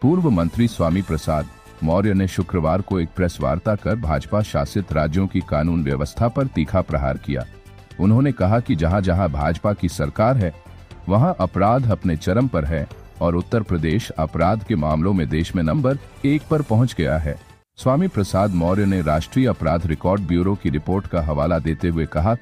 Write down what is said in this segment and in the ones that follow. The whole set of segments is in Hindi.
पूर्व मंत्री स्वामी प्रसाद मौर्य ने शुक्रवार को एक प्रेस वार्ता कर भाजपा शासित राज्यों की कानून व्यवस्था पर तीखा प्रहार किया। उन्होंने कहा कि जहां जहां भाजपा की सरकार है वहां अपराध अपने चरम पर है और उत्तर प्रदेश अपराध के मामलों में देश में नंबर 1 पर पहुंच गया है। स्वामी प्रसाद मौर्य ने राष्ट्रीय अपराध रिकॉर्ड ब्यूरो की रिपोर्ट का हवाला देते हुए कहा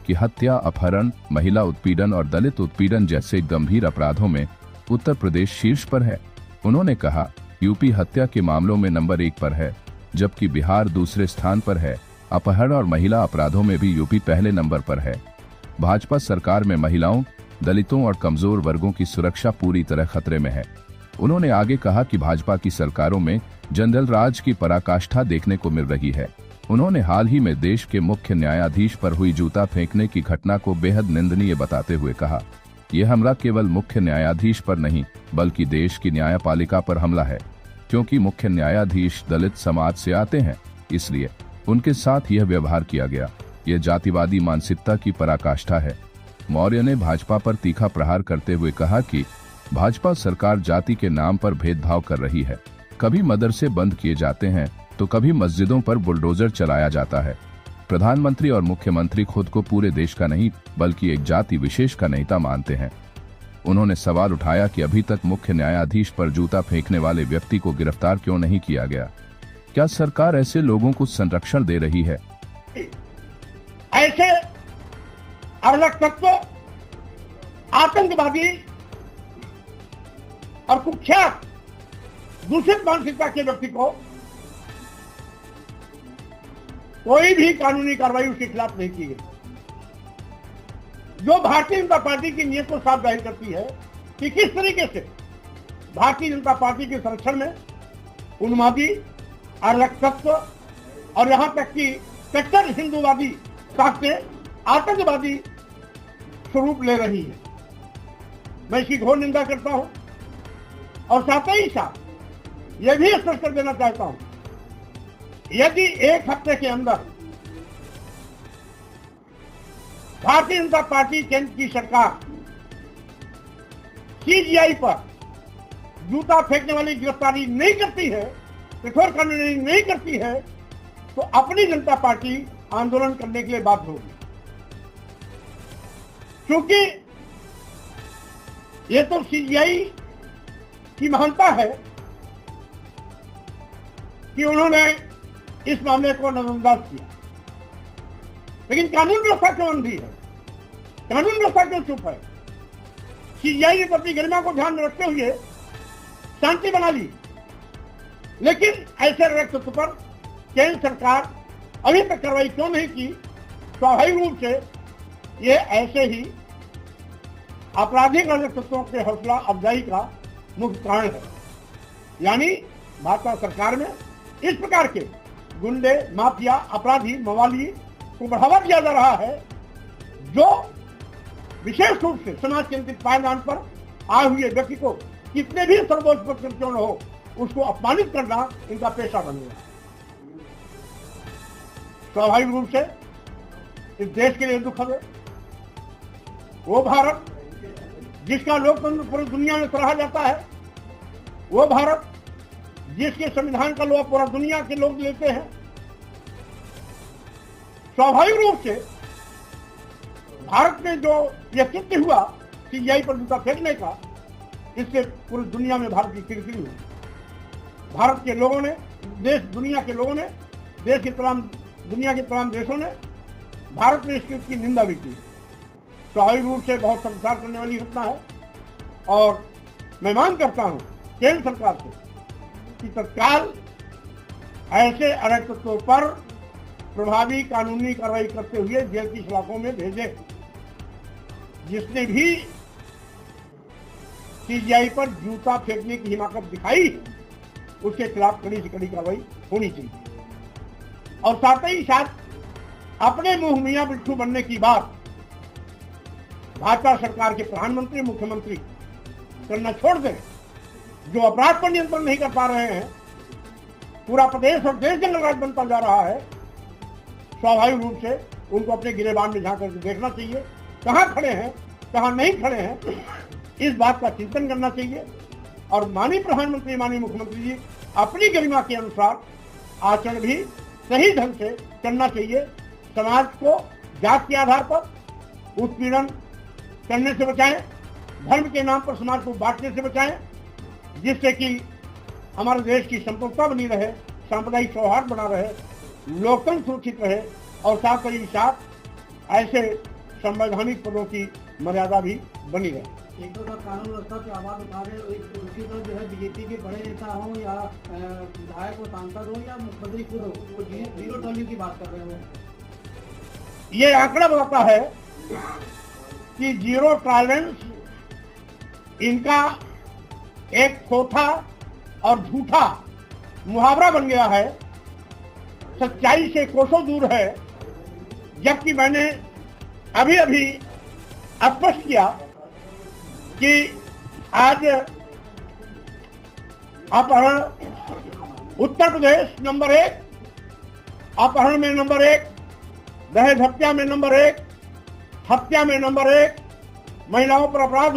कि हत्या, अपहरण, महिला उत्पीड़न और दलित उत्पीड़न जैसे गंभीर अपराधों में उत्तर प्रदेश शीर्ष पर है। उन्होंने कहा, यूपी हत्या के मामलों में नंबर 1 पर है, जबकि बिहार दूसरे स्थान पर है। अपहरण और महिला अपराधों में भी यूपी पहले नंबर पर है। भाजपा सरकार में महिलाओं, दलितों और कमजोर वर्गों की सुरक्षा पूरी तरह खतरे में है। उन्होंने आगे कहा कि भाजपा की सरकारों में जनरल राज की पराकाष्ठा देखने को मिल रही है। उन्होंने हाल ही में देश के मुख्य न्यायाधीश पर हुई जूता फेंकने की घटना को बेहद निंदनीय बताते हुए कहा, यह हमला केवल मुख्य न्यायाधीश पर नहीं बल्कि देश की न्यायपालिका पर हमला है, क्योंकि मुख्य न्यायाधीश दलित समाज से आते हैं, इसलिए उनके साथ यह व्यवहार किया गया। यह जातिवादी मानसिकता की पराकाष्ठा है। मौर्य ने भाजपा पर तीखा प्रहार करते हुए कहा कि भाजपा सरकार जाति के नाम पर भेदभाव कर रही है। कभी मदरसे बंद किए जाते हैं तो कभी मस्जिदों पर बुलडोजर चलाया जाता है। प्रधानमंत्री और मुख्यमंत्री खुद को पूरे देश का नहीं बल्कि एक जाति विशेष का नेता मानते हैं। उन्होंने सवाल उठाया कि अभी तक मुख्य न्यायाधीश पर जूता फेंकने वाले व्यक्ति को गिरफ्तार क्यों नहीं किया गया। क्या सरकार ऐसे लोगों को संरक्षण दे रही है? ऐसे अराजक तत्व, आतंकवादी और कुख्यात दूषित मानसिकता के व्यक्ति को कोई भी कानूनी कार्रवाई उसके खिलाफ नहीं की गई, जो भारतीय जनता पार्टी की नीयत को साफ जाहिर करती है कि किस तरीके से भारतीय जनता पार्टी के संरक्षण में उन्मादी, अराजक तत्व और यहां तक कि कट्टर हिंदूवादी ताकतें आतंकवादी स्वरूप ले रही है। मैं इसकी घोर निंदा करता हूं और साथ ही साथ यह भी स्पष्ट कर देना चाहता हूं, यदि एक हफ्ते के अंदर भारतीय जनता पार्टी केंद्र की सरकार सीजीआई पर जूता फेंकने वाली गिरफ्तारी नहीं करती है, कठोर कानूनी नहीं करती है, तो अपनी जनता पार्टी आंदोलन करने के लिए बाध्य होगी। क्योंकि ये तो सीजीआई की महानता है कि उन्होंने इस मामले को नजरअंदाज किया, लेकिन कानून व्यवस्था क्यों अंधी है? कानून व्यवस्था क्यों चुप है? सीजीआई ने अपनी गरिमा को ध्यान में रखते हुए शांति बना ली, लेकिन ऐसे रक्त पर केंद्र सरकार अभी तक कार्रवाई क्यों नहीं की? स्वाभाविक रूप से ये ऐसे ही आपराधिक तत्वों के हौसला अफजाई का मुख्य कारण है। यानी भाजपा सरकार में इस प्रकार के गुंडे, माफिया, अपराधी, मवाली को बढ़ावा दिया जा रहा है, जो विशेष रूप से समाज के अंतिम पायदान पर आए हुए व्यक्ति को कितने भी सर्वोच्च पद पर क्यों न हो, उसको अपमानित करना इनका पेशा बन गया। स्वाभाविक रूप से इस देश के लिए दुखद है। वो भारत जिसका लोकतंत्र पूरी दुनिया में सराहा जाता है, वो भारत जिसके संविधान का लोहा पूरा दुनिया के लोग लेते हैं, स्वाभाविक रूप से भारत में जो यह कृत्य हुआ सीजीआई पर जूता फेंकने का, इससे पूरी दुनिया में भारत की किरकिरी हुई। भारत के लोगों ने, दुनिया के लोगों ने, दुनिया के तमाम देशों ने भारत में इसकी निंदा भी की। स्वाभाविक रूप से बहुत संसार करने वाली घटना है और मैं मांग करता हूं केंद्र सरकार से कि तत्काल ऐसे अराजक तत्वों पर प्रभावी कानूनी कार्रवाई करते हुए जेल की सलाखों में भेजे। जिसने भी सीजीआई पर जूता फेंकने की हिमाकत दिखाई, उसके खिलाफ कड़ी से कड़ी कार्रवाई होनी चाहिए। और साथ ही साथ अपने मुंह मियां बिट्ठू बनने की बात भाजपा सरकार के प्रधानमंत्री, मुख्यमंत्री करना छोड़ दें। जो अपराध पर नियंत्रण नहीं कर पा रहे हैं, पूरा प्रदेश और देश जंगल राज बनता जा रहा है, स्वाभाविक रूप से उनको अपने गिरेबान में झांक करके देखना चाहिए, कहां खड़े हैं, कहां नहीं खड़े हैं, इस बात का चिंतन करना चाहिए और माननीय प्रधानमंत्री, माननीय मुख्यमंत्री जी अपनी गरिमा के अनुसार आचरण भी सही ढंग से करना चाहिए। समाज को जात के आधार पर उत्पीड़न करने से बचाएं, धर्म के नाम पर समाज को बांटने से बचाएं, जिससे कि हमारे देश की संप्रभुता बनी रहे, सांप्रदायिक सौहार्द बना रहे, लोकतंत्र सुरक्षित रहे और साथ ही साथ ऐसे संवैधानिक पदों की मर्यादा भी बनी रहे। एक तो कानून व्यवस्था पे आवाज उठा रहे, एक दूसरी तरफ जो है बीजेपी के बड़े नेता हो या विधायक हो, सांसद हो या मुख्यमंत्री खुद हो, वो जीरो टॉलरेंस की बात कर रहे हो। ये आंकड़ा बताता है कि जीरो टॉलरेंस इनका एक खोथा और झूठा मुहावरा बन गया है, सच्चाई से कोसों दूर है। जबकि मैंने अभी अभी स्पष्ट किया कि आज अपहरण उत्तर प्रदेश नंबर 1, अपहरण में नंबर 1, दहेज हत्या में नंबर 1, हत्या में नंबर 1, महिलाओं पर अपराध